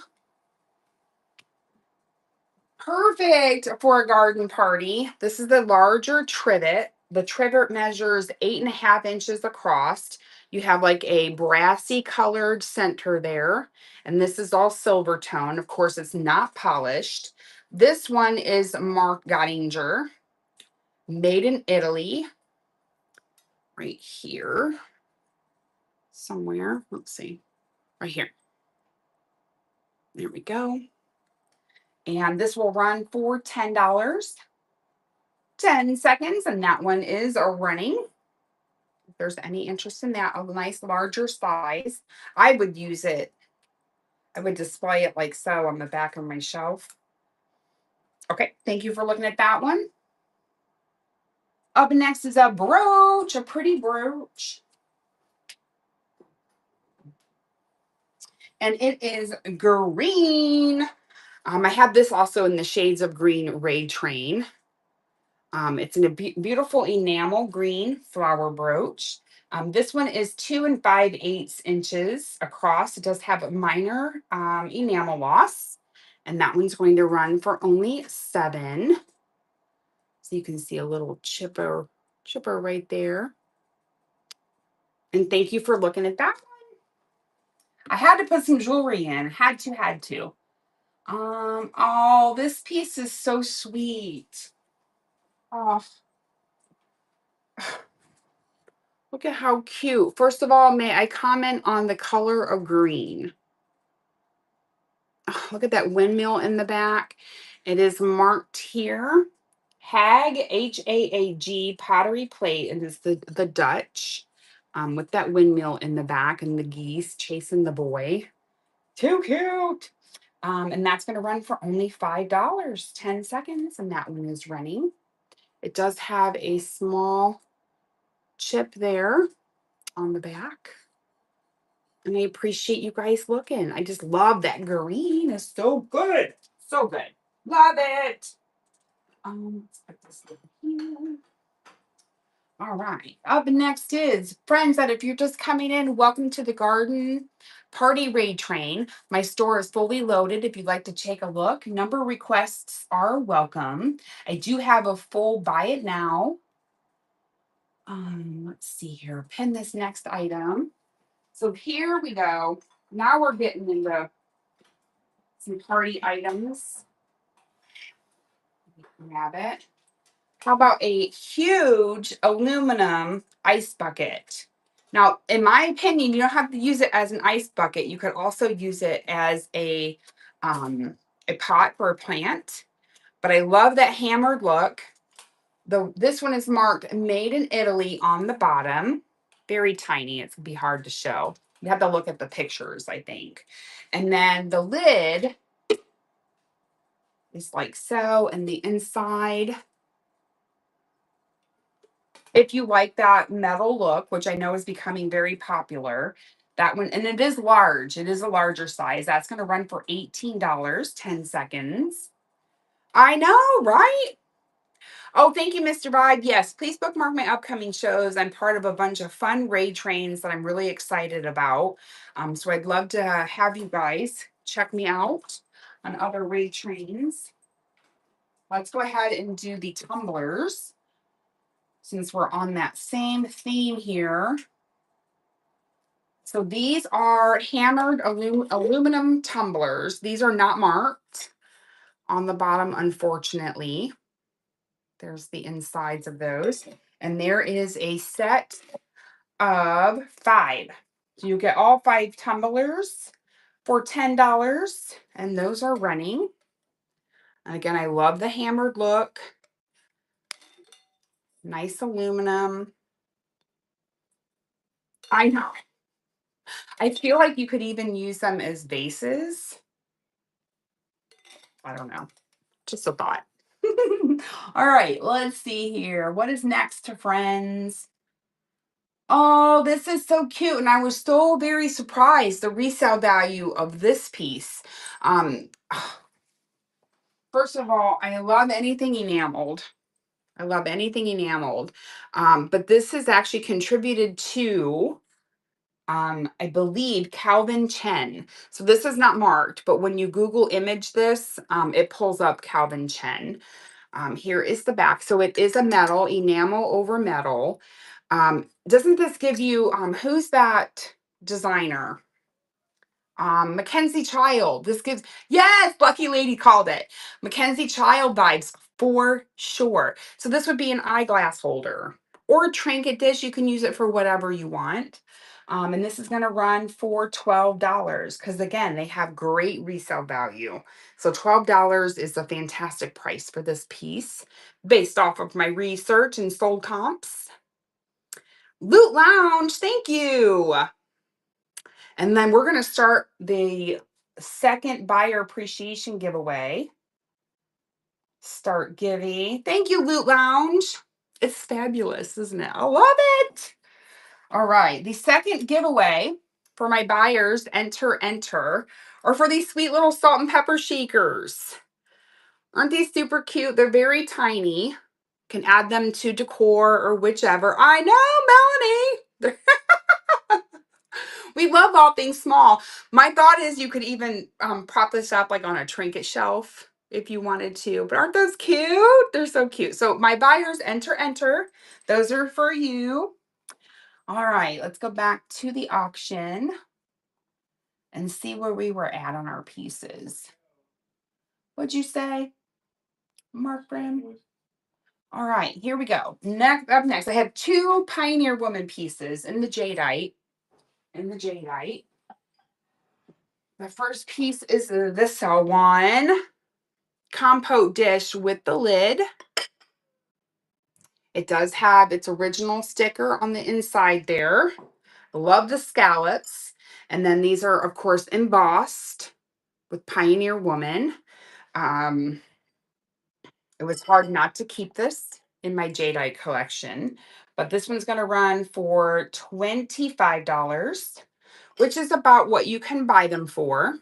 Perfect for a garden party. This is the larger trivet. The trivet measures 8.5 inches across. You have like a brassy colored center there. And this is all silver tone. Of course, it's not polished. This one is Mark Gottinger, made in Italy. Right here. Somewhere. Let's see. Right here. There we go. And this will run for $10. 10 seconds, and that one is running. If there's any interest in that, a nice larger size, I would use it. I would display it like so on the back of my shelf. Okay, thank you for looking at that one. Up next is a brooch, a pretty brooch. And it is green. I have this also in the shades of green Raid Train. It's in a beautiful enamel green flower brooch. This one is 2 5/8 inches across. It does have a minor enamel loss, and that one's going to run for only $7. So you can see a little chipper right there. And thank you for looking at that one. I had to put some jewelry in. Had to. Oh, this piece is so sweet. Oh, look at how cute. First of all, may I comment on the color of green? Oh, look at that windmill in the back. It is marked here. Hag, Haag pottery plate. And it's the Dutch with that windmill in the back and the geese chasing the boy. Too cute. And that's going to run for only $5, 10 seconds. And that one is running. It does have a small chip there on the back. And I appreciate you guys looking. I just love that green. It's so good. So good. Love it. Let's put this over here. All right. Up next is friends that if you're just coming in, welcome to the Garden Party Raid Train. My store is fully loaded. If you'd like to take a look, number requests are welcome. I do have a full buy it now. Let's see here. Pin this next item. So here we go. Now we're getting into some party items. Grab it. How about a huge aluminum ice bucket? Now, in my opinion, you don't have to use it as an ice bucket. You could also use it as a pot for a plant. But I love that hammered look. This one is marked made in Italy on the bottom. Very tiny. It's gonna be hard to show. You have to look at the pictures, I think. And then the lid is like so, and the inside. If you like that metal look, which I know is becoming very popular, that one, and it is large, it is a larger size. That's going to run for $18, 10 seconds. I know, right? Oh, thank you, Mr. Vibe. Yes, please bookmark my upcoming shows. I'm part of a bunch of fun raid trains that I'm really excited about. So I'd love to have you guys check me out on other raid trains. Let's go ahead and do the tumblers since we're on that same theme here. So these are hammered aluminum tumblers. These are not marked on the bottom, unfortunately. There's the insides of those. And there is a set of 5. So you get all 5 tumblers for $10. And those are running. And again, I love the hammered look. Nice aluminum. I know. I feel like you could even use them as vases. I don't know. Just a thought. All right, let's see here. What is next to friends? Oh, this is so cute. And I was so very surprised the resale value of this piece. Um, First of all, I love anything enameled. I love anything enameled. But this has actually contributed to I believe Calvin Chen. So this is not marked, but when you Google image this, it pulls up Calvin Chen. Here is the back. So it is a metal, enamel over metal. Doesn't this give you, who's that designer? Mackenzie Child. This gives, yes, Lucky Lady called it. Mackenzie Child vibes for sure. So this would be an eyeglass holder or a trinket dish. You can use it for whatever you want. And this is going to run for $12 because, again, they have great resale value. So $12 is a fantastic price for this piece based off of my research and sold comps. Loot Lounge, thank you. And then we're going to start the second buyer appreciation giveaway. Start giving. Thank you, Loot Lounge. It's fabulous, isn't it? I love it. All right. The second giveaway for my buyers, enter, or for these sweet little salt and pepper shakers. Aren't these super cute? They're very tiny. Can add them to decor or whichever. I know, Melanie. We love all things small. My thought is you could even prop this up like on a trinket shelf if you wanted to. But aren't those cute? They're so cute. So my buyers, enter. Those are for you. All right, let's go back to the auction and see where we were at on our pieces. What'd you say, Mark Brim? All right, here we go. Up next, I have 2 Pioneer Woman pieces in the jadeite. The first piece is this one compote dish with the lid. It does have its original sticker on the inside there. Love the scallops. And then these are, of course, embossed with Pioneer Woman. It was hard not to keep this in my jadeite collection, but this one's going to run for $25, which is about what you can buy them for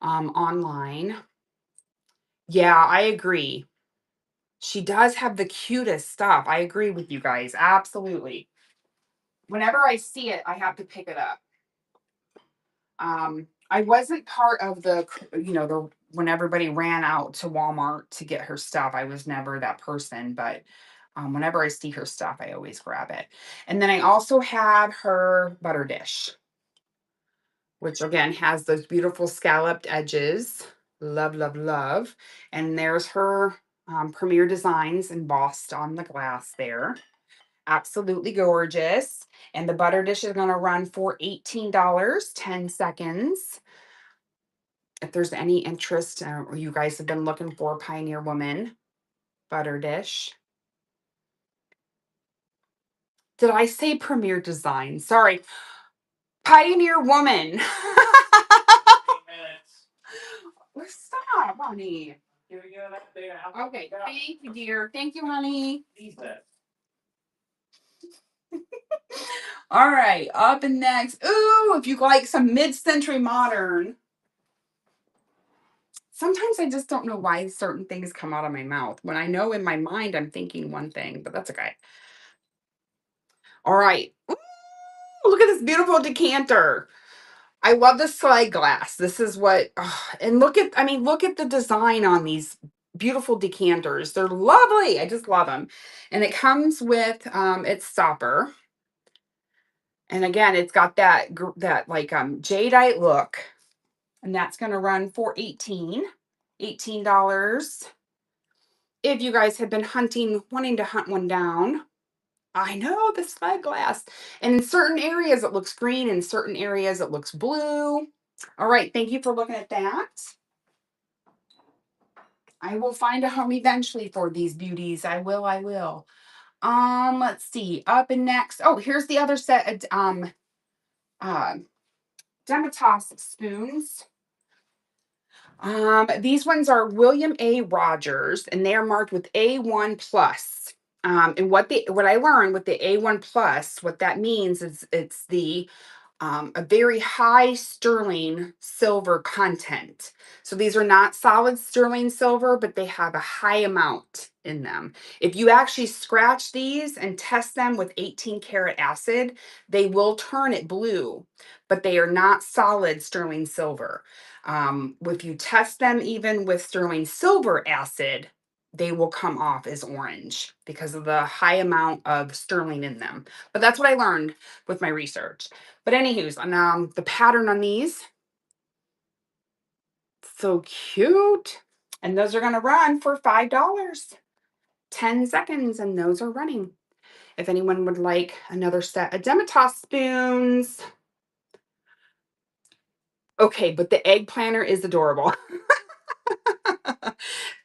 online. Yeah, I agree. She does have the cutest stuff. I agree with you guys. Absolutely. Whenever I see it, I have to pick it up. I wasn't part of the when everybody ran out to Walmart to get her stuff. I was never that person, but whenever I see her stuff, I always grab it. And then I also have her butter dish, which again has those beautiful scalloped edges. Love, love, love. And there's her Premier Designs embossed on the glass there. Absolutely gorgeous. And the butter dish is going to run for $18, 10 seconds. If there's any interest, or you guys have been looking for Pioneer Woman butter dish. Did I say Premier Design? Sorry. Pioneer Woman. Stop, honey. Okay, thank you, dear. Thank you, honey. All right, up and next. Ooh, if you like some mid-century modern. Sometimes I just don't know why certain things come out of my mouth when I know in my mind I'm thinking one thing, but that's okay. All right. Ooh, look at this beautiful decanter. I love the slide glass. This is what, and look at the design on these beautiful decanters. They're lovely. I just love them. And it comes with its stopper. And again, it's got that like jadeite look. And that's going to run for $18. If you guys have been wanting to hunt one down, I know the slide glass. And in certain areas it looks green, in certain areas it looks blue. All right, thank you for looking at that. I will find a home eventually for these beauties. I will, I will. Let's see. Up and next. Oh, here's the other set of uh Demitas spoons. These ones are William A. Rogers, and they are marked with A1 plus. And what I learned with the A1 plus, what that means is it's a very high sterling silver content. So these are not solid sterling silver, but they have a high amount in them. If you actually scratch these and test them with 18 karat acid, they will turn it blue, but they are not solid sterling silver. If you test them even with sterling silver acid, they will come off as orange because of the high amount of sterling in them. But that's what I learned with my research. But anywho's, the pattern on these, so cute. And those are going to run for $5, 10 seconds, and those are running. If anyone would like another set of Demitas spoons. Okay, but the egg planter is adorable.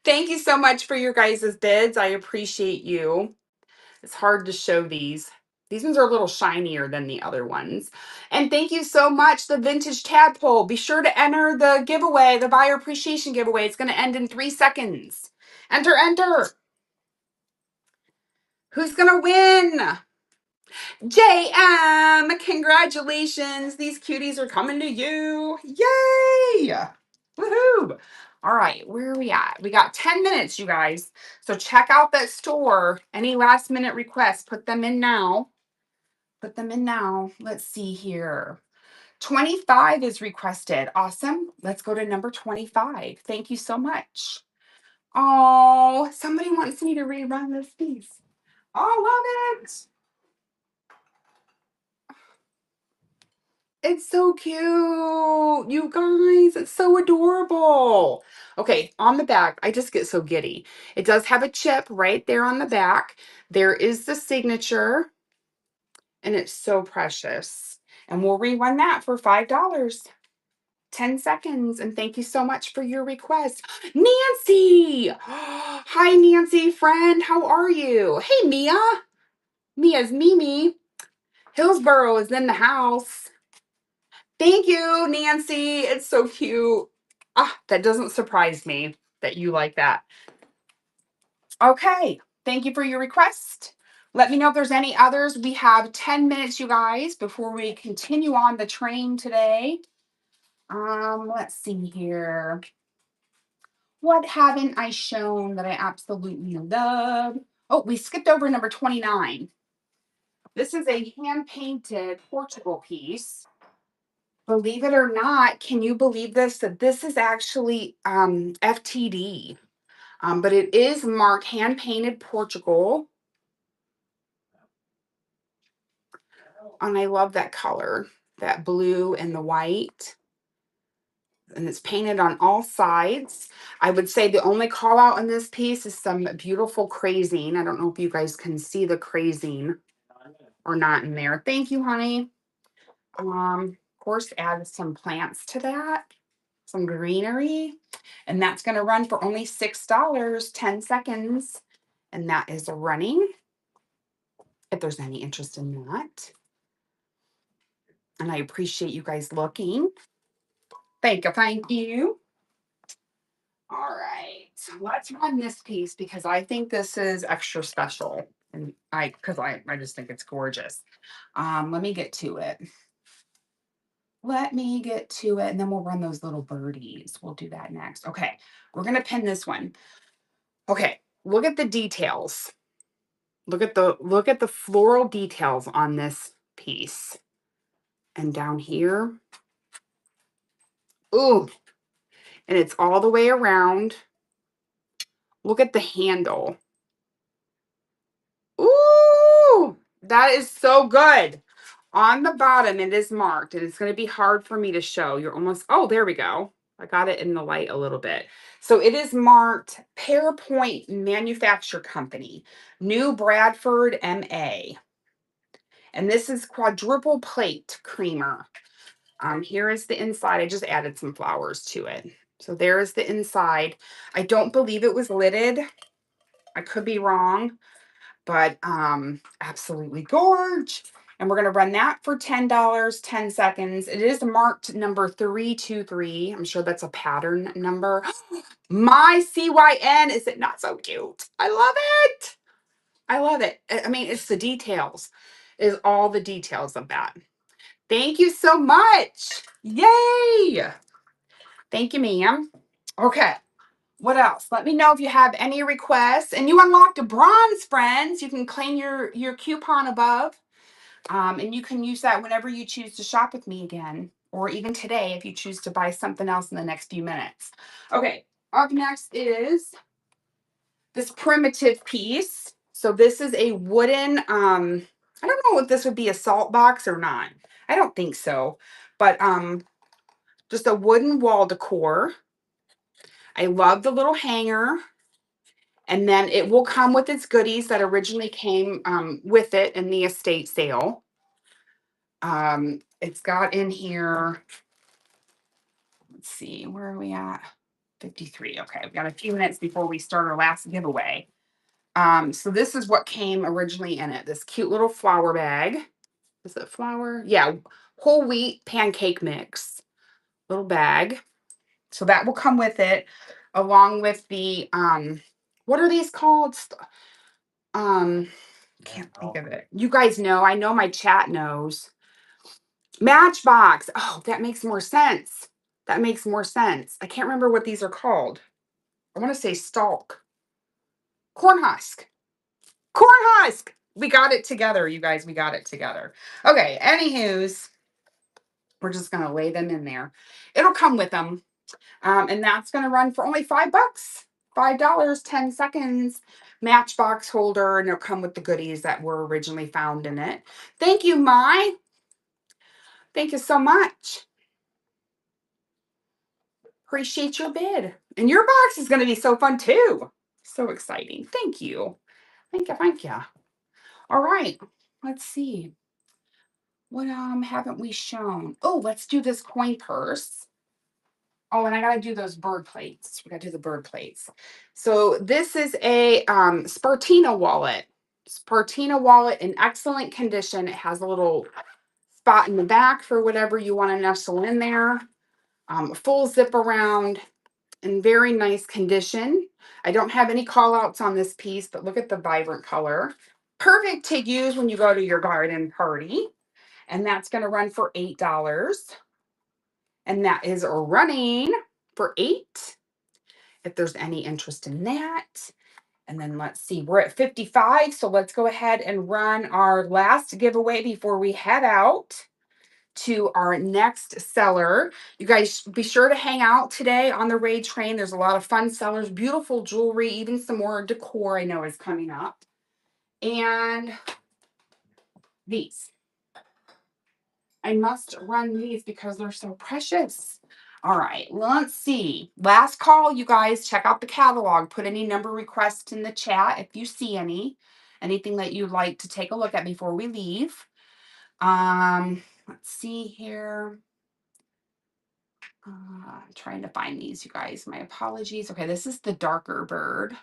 Thank you so much for your guys' bids. I appreciate you. It's hard to show these. These ones are a little shinier than the other ones. And thank you so much, the Vintage Tadpole. Be sure to enter the giveaway, the buyer appreciation giveaway. It's going to end in 3 seconds. Enter, enter. Who's going to win? JM, congratulations. These cuties are coming to you. Yay! Woohoo! All right, where are we at? We got 10 minutes, you guys. So check out that store. Any last minute requests, put them in now. Put them in now. Let's see here. 25 is requested. Awesome. Let's go to number 25. Thank you so much. Oh, somebody wants me to rerun this piece. Oh, love it. It's so cute. You guys, it's so adorable. Okay, on the back, I just get so giddy. It does have a chip right there on the back. There is the signature, and it's so precious. And we'll rerun that for $5. 10 seconds. And thank you so much for your request. Nancy! Hi, Nancy, friend. How are you? Hey, Mia. Mia's Mimi. Hillsboro is in the house. Thank you, Nancy. It's so cute. That doesn't surprise me that you like that. Okay. Thank you for your request. Let me know if there's any others. We have 10 minutes, you guys, before we continue on the train today. Let's see here. What haven't I shown that I absolutely love? Oh, we skipped over number 29. This is a hand-painted Portugal piece. Believe it or not, can you believe this? That this is actually FTD, but it is marked hand-painted Portugal. And I love that color, that blue and the white. and it's painted on all sides. I would say the only call out on this piece is some beautiful crazing. I don't know if you guys can see the crazing or not in there. Thank you, honey. Of course, add some plants to that, some greenery, and that's going to run for only $6, 10 seconds. And that is running, if there's any interest in that. And I appreciate you guys looking. Thank you. Thank you. All right. So let's run this piece because I think this is extra special. And I just think it's gorgeous. Let me get to it. And then we'll run those little birdies. We'll do that next. Okay. We're going to pin this one. Okay. Look at the details. Look at the floral details on this piece. And down here. Ooh. And it's all the way around. Look at the handle. Ooh, that is so good. On the bottom, it is marked, and it's going to be hard for me to show. You're almost, oh, there we go. I got it in the light a little bit. So it is marked Pearpoint Manufacture Company, New Bradford, MA. And this is quadruple plate creamer. Here is the inside. I just added some flowers to it. So there is the inside. I don't believe it was lidded. I could be wrong, but absolutely gorge. And we're going to run that for $10, 10 seconds. It is marked number 323. I'm sure that's a pattern number. My CYN, is it not so cute? I love it. I love it. I mean, it's the details. It is all the details of that. Thank you so much. Yay. Thank you, ma'am. Okay. What else? Let me know if you have any requests. And you unlocked a bronze, friends. You can claim your coupon above. And you can use that whenever you choose to shop with me again. Or even today if you choose to buy something else in the next few minutes. Okay. Up next is this primitive piece. So this is a wooden, I don't know if this would be a salt box or not. I don't think so. But just a wooden wall decor. I love the little hanger. And then it will come with its goodies that originally came with it in the estate sale. It's got in here, let's see, where are we at? 53. Okay, we've got a few minutes before we start our last giveaway. So this is what came originally in it. This cute little flour bag. Is it flour? Yeah, whole wheat pancake mix. Little bag. So that will come with it, along with the what are these called? Can't think of it. You guys know. I know my chat knows. Matchbox. Oh, that makes more sense. That makes more sense. I can't remember what these are called. I want to say stalk. Corn husk. Corn husk. We got it together, you guys. We got it together. Okay. Anywho's, we're just going to lay them in there. It'll come with them. And that's going to run for only $5. $5, 10 seconds. Matchbox holder, and it'll come with the goodies that were originally found in it. Thank you, Mai. Thank you so much. Appreciate your bid. And your box is going to be so fun too. So exciting. Thank you. Thank you. Thank you. All right. Let's see. What haven't we shown? Oh, let's do this coin purse. Oh, and I gotta do those bird plates. We gotta do the bird plates. So this is a Spartina wallet. Spartina wallet in excellent condition. It has a little spot in the back for whatever you want to nestle in there. Full zip around in very nice condition. I don't have any call outs on this piece, but look at the vibrant color. Perfect to use when you go to your garden party. And that's going to run for $8. And that is running for $8. If there's any interest in that. And then let's see, we're at 55. So let's go ahead and run our last giveaway before we head out to our next seller. You guys be sure to hang out today on the raid train. There's a lot of fun sellers, beautiful jewelry, even some more decor I know is coming up. And these. I must run these because they're so precious. All right, let's see. Last call, you guys. Check out the catalog. Put any number requests in the chat if you see any. Anything that you'd like to take a look at before we leave. Let's see here. I'm trying to find these, you guys. My apologies. Okay, this is the darker bird.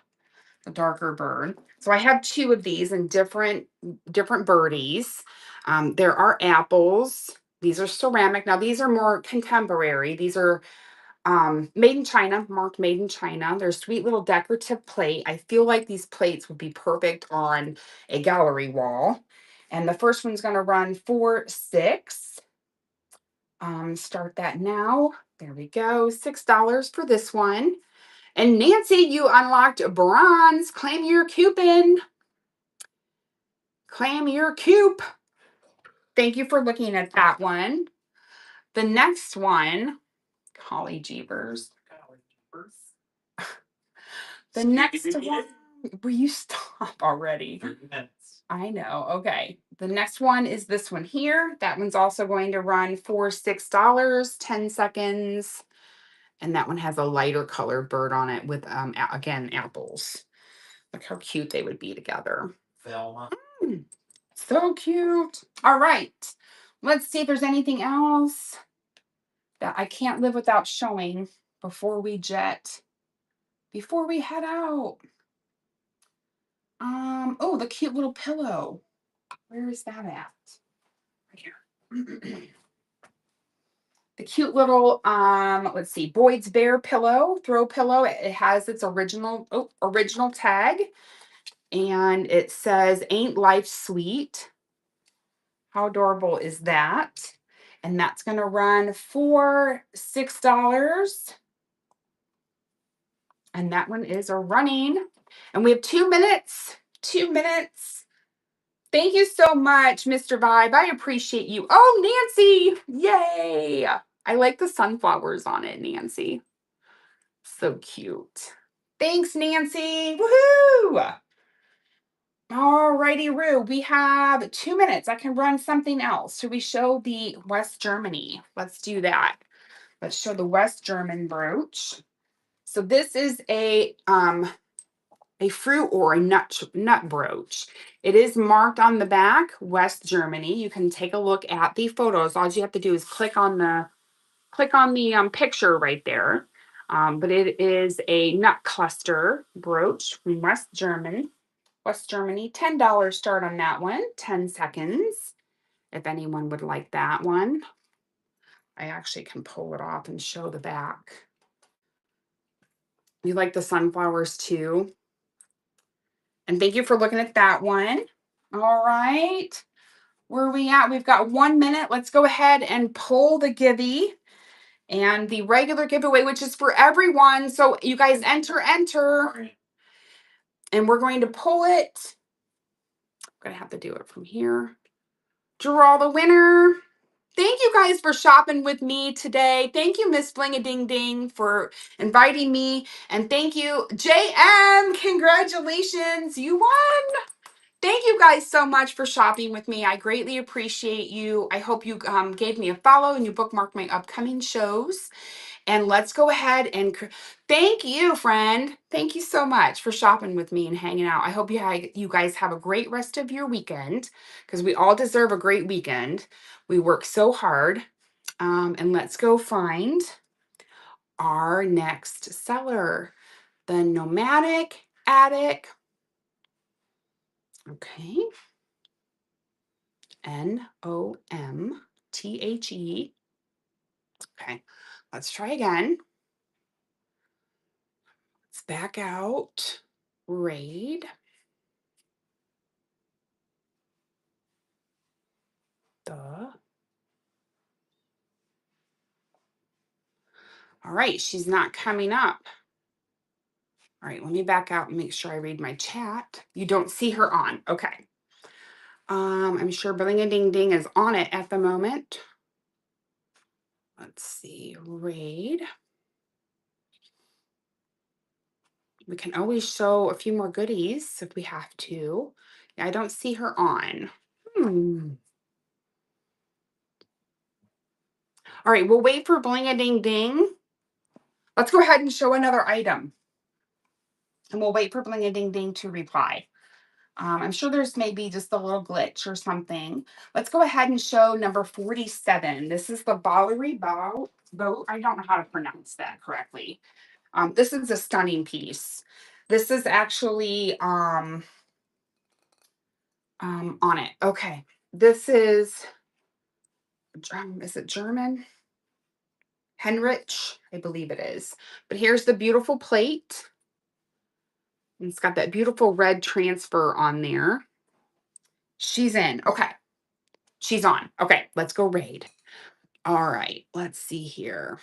The darker bird. So I have two of these in different birdies. There are apples. These are ceramic. Now these are more contemporary. These are made in China, marked made in China. They're a sweet little decorative plate. I feel like these plates would be perfect on a gallery wall. And the first one's going to run for $6. Start that now. There we go. $6 for this one. And Nancy, you unlocked bronze. Claim your coupon. Claim your coupon. Thank you for looking at that one. The next one, Holly Jeevers. The next one, will you stop already? I know. Okay. The next one is this one here. That one's also going to run for $6, 10 seconds. And that one has a lighter colored bird on it with, again, apples. Look how cute they would be together. Velma. So cute. All right. Let's see if there's anything else that I can't live without showing before we head out. Oh, the cute little pillow. Where is that at? Right here. The cute little, let's see, Boyd's Bear pillow, throw pillow. It has its original tag. And it says, "Ain't life sweet?" How adorable is that? And that's going to run for $6. And that one is running. And we have 2 minutes. 2 minutes. Thank you so much, Mr. Vibe. I appreciate you. Oh, Nancy. Yay. I like the sunflowers on it, Nancy. So cute. Thanks, Nancy. Woohoo. All righty, Rue. We have 2 minutes. I can run something else. Should we show the West Germany? Let's do that. Let's show the West German brooch. So this is a fruit or a nut brooch. It is marked on the back, West Germany. You can take a look at the photos. All you have to do is click on the picture right there. But it is a nut cluster brooch from West Germany, $10 start on that one, 10 seconds. If anyone would like that one, I actually can pull it off and show the back. You like the sunflowers too. And thank you for looking at that one. All right. Where are we at? We've got 1 minute. Let's go ahead and pull the givey and the regular giveaway, which is for everyone. So you guys enter. And we're going to pull it. I'm going to have to do it from here. Draw the winner. Thank you guys for shopping with me today. Thank you, Miss Bling-a-Ding-Ding, for inviting me. And thank you, JM. Congratulations. You won. Thank you guys so much for shopping with me. I greatly appreciate you. I hope you gave me a follow and you bookmarked my upcoming shows. And let's go ahead and thank you, friend. Thank you so much for shopping with me and hanging out. I hope you guys have a great rest of your weekend, because we all deserve a great weekend. We work so hard. And let's go find our next seller, the Nomadic Attic. Okay. Nomthe. Okay, let's try again. Let's back out. Raid. All right, she's not coming up. All right, let me back out and make sure I read my chat. You don't see her on. Okay. I'm sure Bling-a-Ding-Ding is on it at the moment. Let's see. Raid. We can always show a few more goodies if we have to. Yeah, I don't see her on. All right, we'll wait for Bling a Ding Ding. Let's go ahead and show another item. And we'll wait for Bling a Ding Ding to reply. I'm sure there's maybe just a little glitch or something. Let's go ahead and show number 47. This is the Ballery Boat. I don't know how to pronounce that correctly. This is a stunning piece. This is actually on it. Okay. This is it German? Henrich, I believe it is. But here's the beautiful plate. And it's got that beautiful red transfer on there. She's in. Okay. She's on. Okay, let's go raid. All right, let's see here.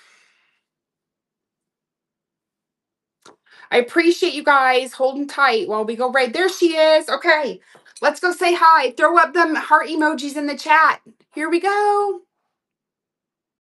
I appreciate you guys holding tight while we go raid. There she is. Okay, let's go say hi. Throw up them heart emojis in the chat. Here we go.